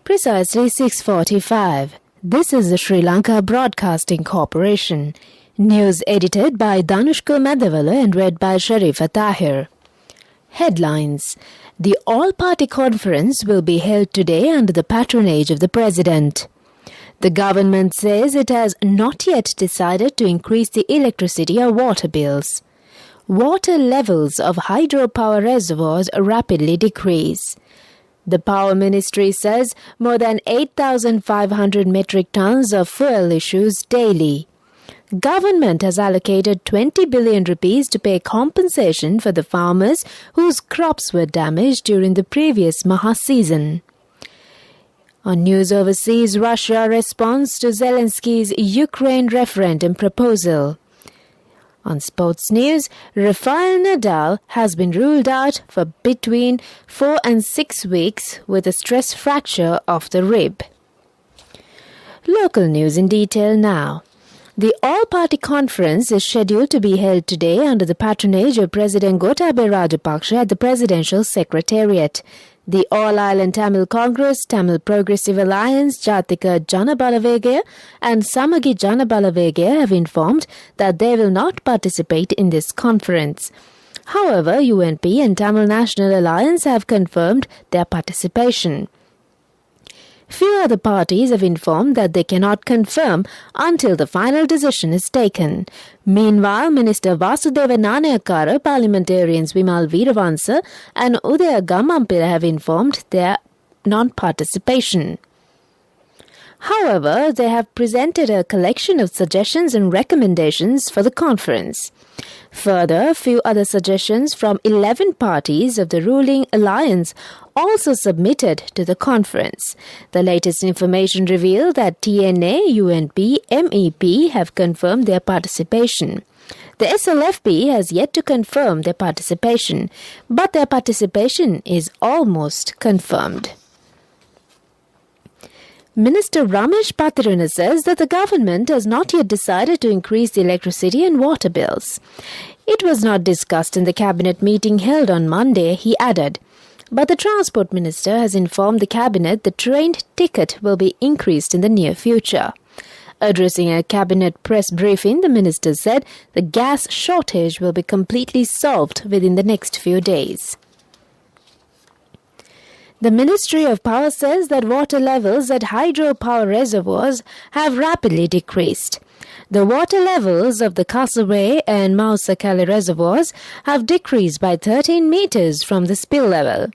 Precisely 6:45. This is the Sri Lanka Broadcasting Corporation. News edited by Danushka Madhavala and read by Sharifa Tahir. Headlines. The All-Party Conference will be held today under the patronage of the President. The government says it has not yet decided to increase the electricity or water bills. Water levels of hydropower reservoirs rapidly decrease. The Power Ministry says more than 8,500 metric tons of fuel issues daily. Government has allocated 20 billion rupees to pay compensation for the farmers whose crops were damaged during the previous Maha season. On news overseas, Russia responds to Zelensky's Ukraine referendum proposal. On sports news, Rafael Nadal has been ruled out for between 4 and 6 weeks with a stress fracture of the rib. Local news in detail now. The All-Party Conference is scheduled to be held today under the patronage of President Gotabaya Rajapaksa at the Presidential Secretariat. The All-Island Tamil Congress, Tamil Progressive Alliance, Jatika Janabalavegaya and Samagi Janabalavegaya have informed that they will not participate in this conference. However, UNP and Tamil National Alliance have confirmed their participation. Few other parties have informed that they cannot confirm until the final decision is taken. Meanwhile, Minister Vasudeva Nanayakkara, parliamentarians Vimal Veeravansa and Udaya Gammampira have informed their non-participation. However, they have presented a collection of suggestions and recommendations for the conference. Further, a few other suggestions from 11 parties of the ruling alliance also submitted to the conference. The latest information revealed that TNA, UNP, MEP have confirmed their participation. The SLFP has yet to confirm their participation, but their participation is almost confirmed. Minister Ramesh Patiruna says that the government has not yet decided to increase the electricity and water bills. It was not discussed in the cabinet meeting held on Monday, he added. But the Transport Minister has informed the cabinet the train ticket will be increased in the near future. Addressing a cabinet press briefing, the minister said the gas shortage will be completely solved within the next few days. The Ministry of Power says that water levels at hydropower reservoirs have rapidly decreased. The water levels of the Kasaway and Mausakali reservoirs have decreased by 13 meters from the spill level.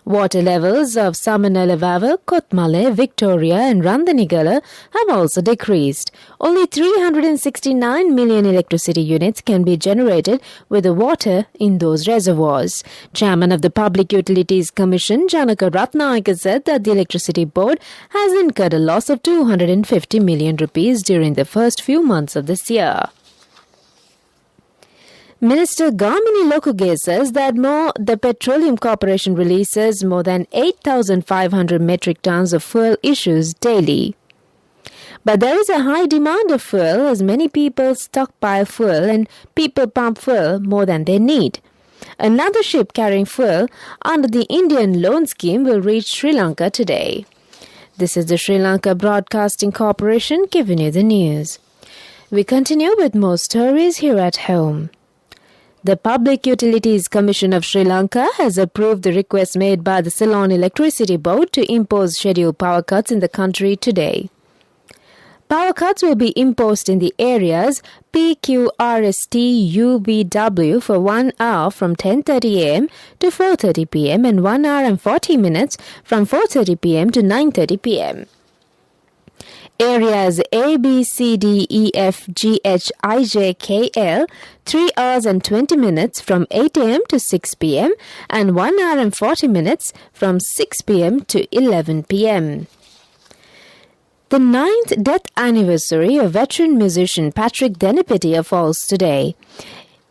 Water levels of Samanalavavu, Kotmale, Victoria and Randanigala have also decreased. Only 369 million electricity units can be generated with the water in those reservoirs. Chairman of the Public Utilities Commission, Janaka Ratnayaka, said that the Electricity Board has incurred a loss of 250 million rupees during the first few months of this year. Minister Gamini Lokuge says that the Petroleum Corporation releases more than 8,500 metric tons of fuel issues daily. But there is a high demand of fuel as many people stockpile fuel and people pump fuel more than they need. Another ship carrying fuel under the Indian loan scheme will reach Sri Lanka today. This is the Sri Lanka Broadcasting Corporation giving you the news. We continue with more stories here at home. The Public Utilities Commission of Sri Lanka has approved the request made by the Ceylon Electricity Board to impose scheduled power cuts in the country today. Power cuts will be imposed in the areas PQRST UVW for 1 hour from 10:30 am to 4:30 pm and 1 hour and 40 minutes from 4:30 pm to 9:30 pm. Areas A, B, C, D, E, F, G, H, I, J, K, L, 3 hours and 20 minutes from 8 am to 6 pm and 1 hour and 40 minutes from 6 pm to 11 pm. The 9th death anniversary of veteran musician Patrick Denipatia falls today.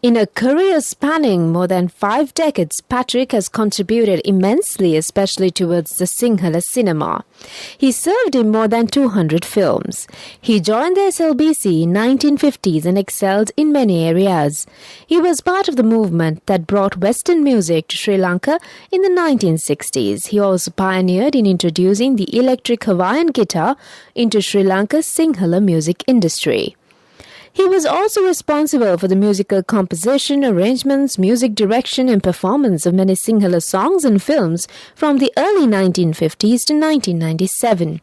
In a career spanning more than 5 decades, Patrick has contributed immensely, especially towards the Sinhala cinema. He served in more than 200 films. He joined the SLBC in 1950s and excelled in many areas. He was part of the movement that brought Western music to Sri Lanka in the 1960s. He also pioneered in introducing the electric Hawaiian guitar into Sri Lanka's Sinhala music industry. He was also responsible for the musical composition, arrangements, music direction and performance of many Sinhala songs and films from the early 1950s to 1997.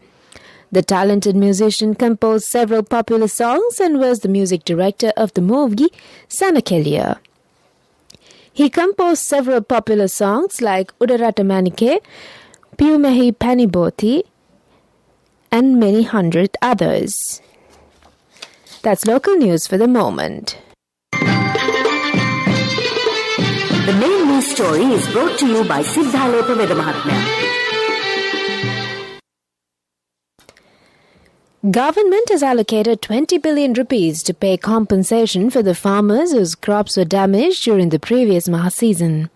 The talented musician composed several popular songs and was the music director of the movie Sanakelia. He composed several popular songs like Udarata Manike, Piumehi Paniboti and many hundred others. That's local news for the moment. The main news story is brought to you by Siddhalopa Vedamahatmya. Government has allocated 20 billion rupees to pay compensation for the farmers whose crops were damaged during the previous Maha season.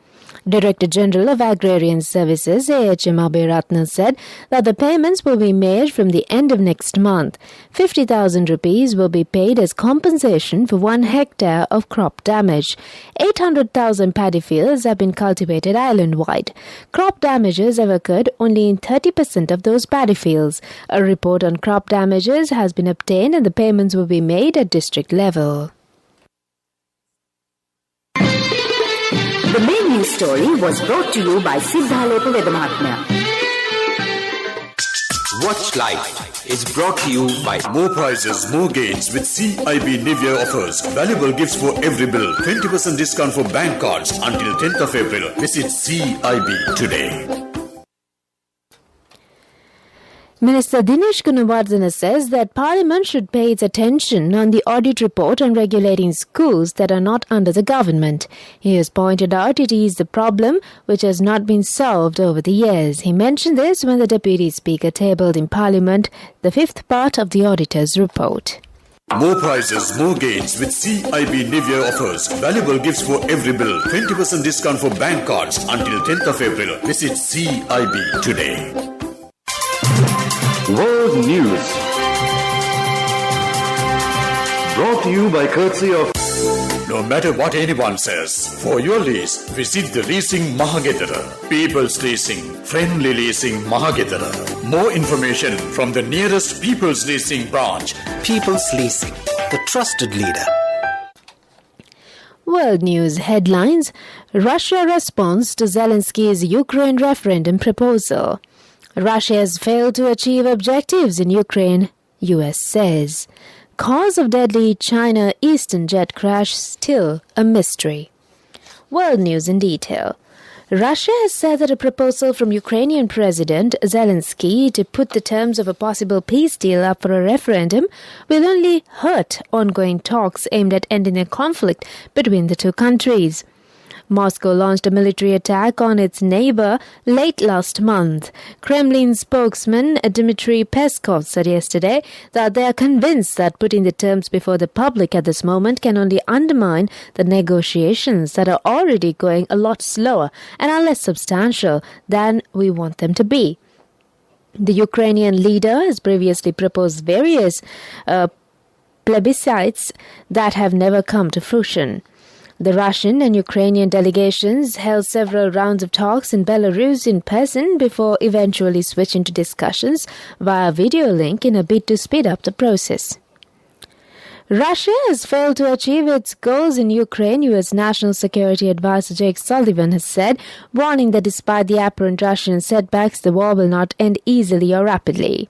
Director General of Agrarian Services A.H.M. Abhiratna said that the payments will be made from the end of next month. 50,000 rupees will be paid as compensation for 1 hectare of crop damage. 800,000 paddy fields have been cultivated island-wide. Crop damages have occurred only in 30% of those paddy fields. A report on crop damages has been obtained and the payments will be made at district level. The main news story was brought to you by Siddhalopa Vedamahatmya. Watch Live is brought to you by More prizes, more gains with CIB New Year offers. Valuable gifts for every bill. 20% discount for bank cards until 10th of April. Visit CIB today. Minister Dinesh Gunawardena says that Parliament should pay its attention on the audit report on regulating schools that are not under the government. He has pointed out it is the problem which has not been solved over the years. He mentioned this when the Deputy Speaker tabled in Parliament the 5th part of the auditor's report. More prizes, more gains with CIB New Year offers. Valuable gifts for every bill. 20% discount for bank cards until 10th of April. Visit CIB today. World News, brought to you by courtesy of No matter what anyone says, for your lease, visit the Leasing Mahagedara. People's Leasing, Friendly Leasing Mahagedara. More information from the nearest People's Leasing branch. People's Leasing, the trusted leader. World News headlines: Russia responds to Zelensky's Ukraine referendum proposal. Russia has failed to achieve objectives in Ukraine, US says. Cause of deadly China Eastern jet crash still a mystery. World News in detail. Russia has said that a proposal from Ukrainian President Zelensky to put the terms of a possible peace deal up for a referendum will only hurt ongoing talks aimed at ending a conflict between the two countries. Moscow launched a military attack on its neighbor late last month. Kremlin spokesman Dmitry Peskov said yesterday that they are convinced that putting the terms before the public at this moment can only undermine the negotiations that are already going a lot slower and are less substantial than we want them to be. The Ukrainian leader has previously proposed various plebiscites that have never come to fruition. The Russian and Ukrainian delegations held several rounds of talks in Belarus in person before eventually switching to discussions via video link in a bid to speed up the process. Russia has failed to achieve its goals in Ukraine, U.S. National Security Advisor Jake Sullivan has said, warning that despite the apparent Russian setbacks, the war will not end easily or rapidly.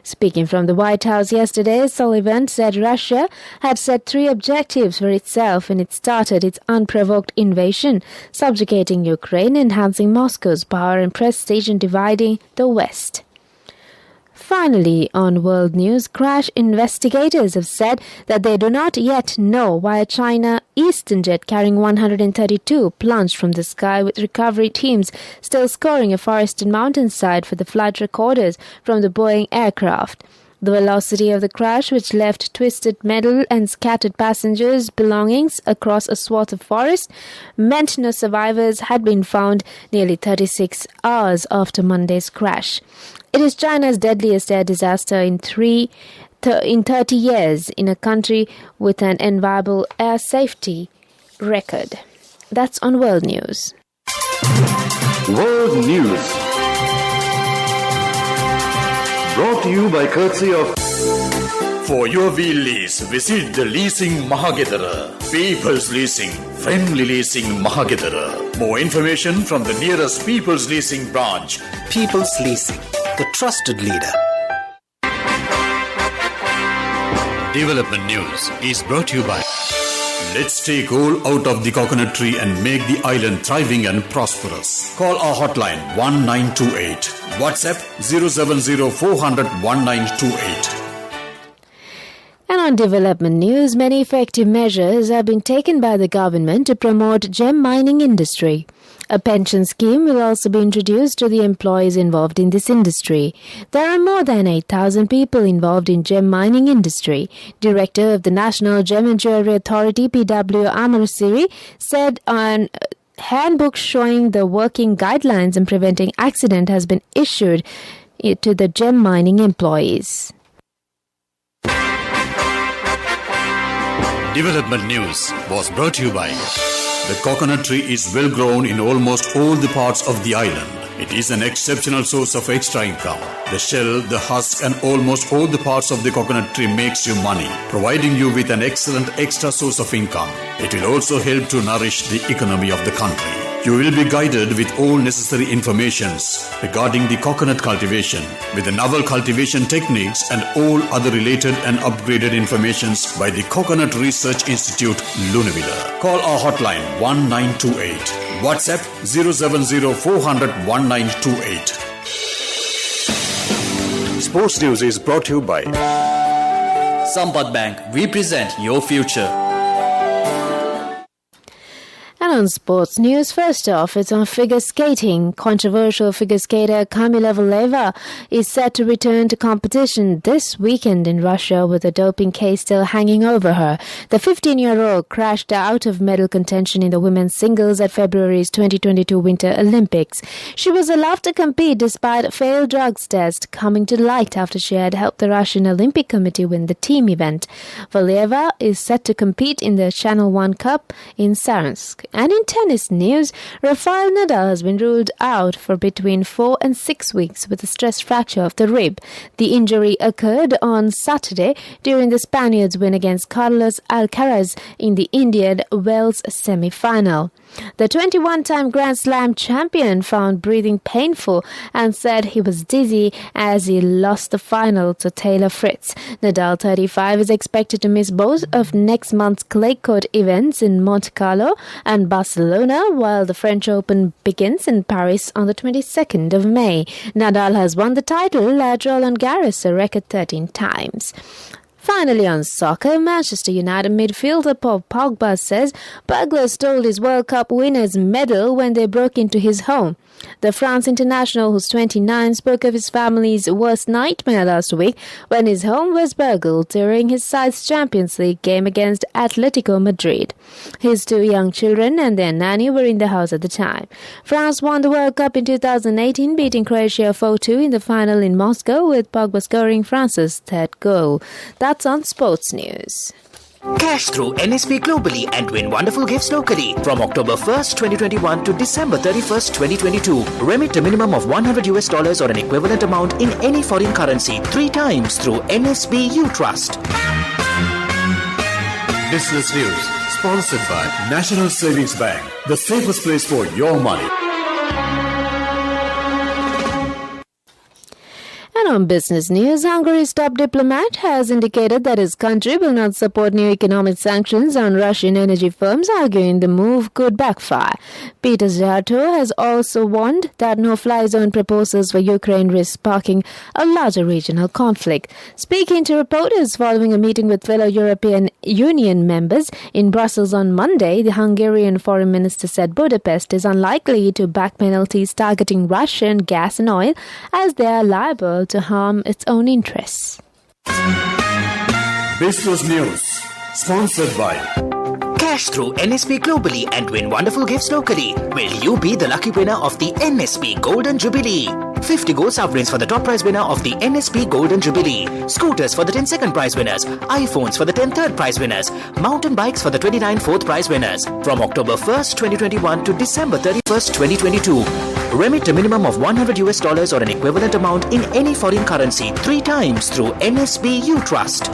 Speaking from the White House yesterday, Sullivan said Russia had set 3 objectives for itself when it started its unprovoked invasion, subjugating Ukraine, enhancing Moscow's power and prestige, and dividing the West. Finally, on World News, crash investigators have said that they do not yet know why a China Eastern jet carrying 132 plunged from the sky, with recovery teams still scoring a forested mountainside for the flight recorders from the Boeing aircraft. The velocity of the crash, which left twisted metal and scattered passengers' belongings across a swath of forest, meant no survivors had been found nearly 36 hours after Monday's crash. It is China's deadliest air disaster in 30 years in a country with an enviable air safety record. That's on World News. World News. Brought to you by courtesy of... For your wheel lease, visit the Leasing Mahagedara. People's Leasing, friendly leasing Mahagedara. More information from the nearest People's Leasing branch. People's Leasing, the trusted leader. Development News is brought to you by... Let's take all out of the coconut tree and make the island thriving and prosperous. Call our hotline 1928. WhatsApp 070 400 1928. And on development news, many effective measures have been taken by the government to promote gem mining industry. A pension scheme will also be introduced to the employees involved in this industry. There are more than 8,000 people involved in gem mining industry. Director of the National Gem and Jewelry Authority, PW Amarasiri, said on handbook showing the working guidelines and preventing accident has been issued to the gem mining employees. Development News was brought to you by... The coconut tree is well grown in almost all the parts of the island. It is an exceptional source of extra income. The shell, the husk and almost all the parts of the coconut tree makes you money, providing you with an excellent extra source of income. It will also help to nourish the economy of the country. You will be guided with all necessary informations regarding the coconut cultivation, with the novel cultivation techniques and all other related and upgraded informations by the Coconut Research Institute, Lunavilla. Call our hotline 1928. WhatsApp 070 400 1928. Sports News is brought to you by... Sampath Bank, we present your future. And on sports news, first off, it's on figure skating. Controversial figure skater Kamila Valieva is set to return to competition this weekend in Russia with a doping case still hanging over her. The 15-year-old crashed out of medal contention in the women's singles at February's 2022 Winter Olympics. She was allowed to compete despite a failed drugs test coming to light after she had helped the Russian Olympic Committee win the team event. Valieva is set to compete in the Channel 1 Cup in Saransk. And in tennis news, Rafael Nadal has been ruled out for between 4 and 6 weeks with a stress fracture of the rib. The injury occurred on Saturday during the Spaniards' win against Carlos Alcaraz in the Indian Wells semi-final. The 21-time Grand Slam champion found breathing painful and said he was dizzy as he lost the final to Taylor Fritz. Nadal, 35, is expected to miss both of next month's clay court events in Monte Carlo and Barcelona, while the French Open begins in Paris on the 22nd of May. Nadal has won the title at Roland Garros a record 13 times. Finally on soccer, Manchester United midfielder Paul Pogba says burglars stole his World Cup winners' medal when they broke into his home. The France international, who's 29, spoke of his family's worst nightmare last week when his home was burgled during his side's Champions League game against Atletico Madrid. His 2 young children and their nanny were in the house at the time. France won the World Cup in 2018, beating Croatia 4-2 in the final in Moscow, with Pogba scoring France's third goal. That's on sports news. Cash through NSP globally and win wonderful gifts locally. From October 1st, 2021 to December 31st, 2022. Remit a minimum of $100 or an equivalent amount in any foreign currency 3 times through NSB You Trust. Business News, sponsored by National Savings Bank, the safest place for your money. And on business news, Hungary's top diplomat has indicated that his country will not support new economic sanctions on Russian energy firms, arguing the move could backfire. Peter Zharto has also warned that no-fly zone proposals for Ukraine risk sparking a larger regional conflict. Speaking to reporters following a meeting with fellow European Union members in Brussels on Monday, the Hungarian foreign minister said Budapest is unlikely to back penalties targeting Russian gas and oil, as they are liable to harm its own interests. Business News, sponsored by Cash through NSP globally and win wonderful gifts locally. Will you be the lucky winner of the NSP Golden Jubilee? 50 gold sovereigns for the top prize winner of the NSP Golden Jubilee. Scooters for the 10 second prize winners. iPhones for the 10 third prize winners. Mountain bikes for the 29 fourth prize winners. From October 1st, 2021 to December 31st, 2022. Remit a minimum of $100 or an equivalent amount in any foreign currency 3 times through NSB You Trust.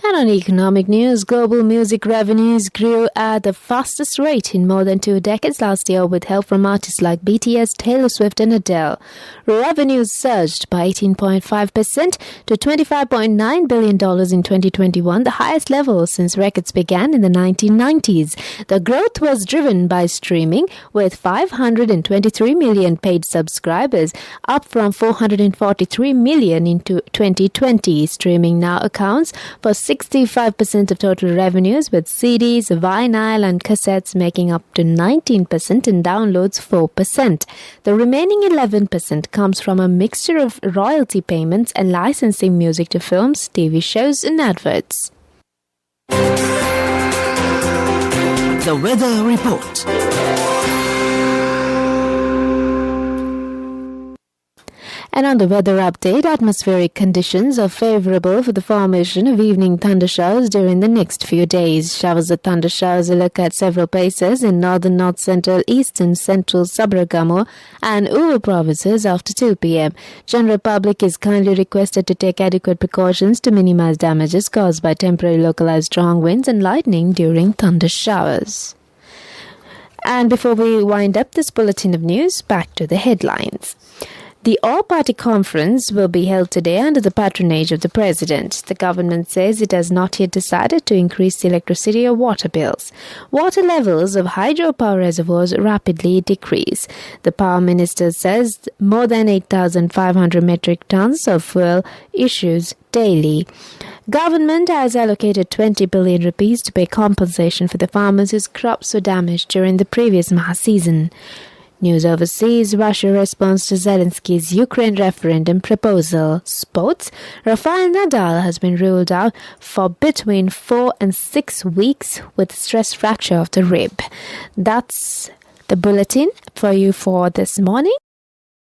And on economic news, global music revenues grew at the fastest rate in more than 2 decades last year with help from artists like BTS, Taylor Swift and Adele. Revenues surged by 18.5% to $25.9 billion in 2021, the highest level since records began in the 1990s. The growth was driven by streaming, with 523 million paid subscribers, up from 443 million in 2020. Streaming now accounts for 65% of total revenues, with CDs, vinyl and cassettes making up to 19% and downloads 4%. The remaining 11% comes from a mixture of royalty payments and licensing music to films, TV shows and adverts. The Weather Report. And on the weather update, atmospheric conditions are favorable for the formation of evening thunder showers during the next few days. Showers of thunder showers will occur at several places in northern, north central, eastern, central, Sabaragamuwa and Uru provinces after 2 p.m. General public is kindly requested to take adequate precautions to minimize damages caused by temporary localized strong winds and lightning during thunder showers. And before we wind up this bulletin of news, back to the headlines. The all-party conference will be held today under the patronage of the President. The government says it has not yet decided to increase the electricity or water bills. Water levels of hydropower reservoirs rapidly decrease. The Power Minister says more than 8,500 metric tons of fuel issues daily. Government has allocated 20 billion rupees to pay compensation for the farmers whose crops were damaged during the previous Maha season. News overseas, Russia responds to Zelensky's Ukraine referendum proposal. Sports, Rafael Nadal has been ruled out for between 4 and 6 weeks with stress fracture of the rib. That's the bulletin for you for this morning.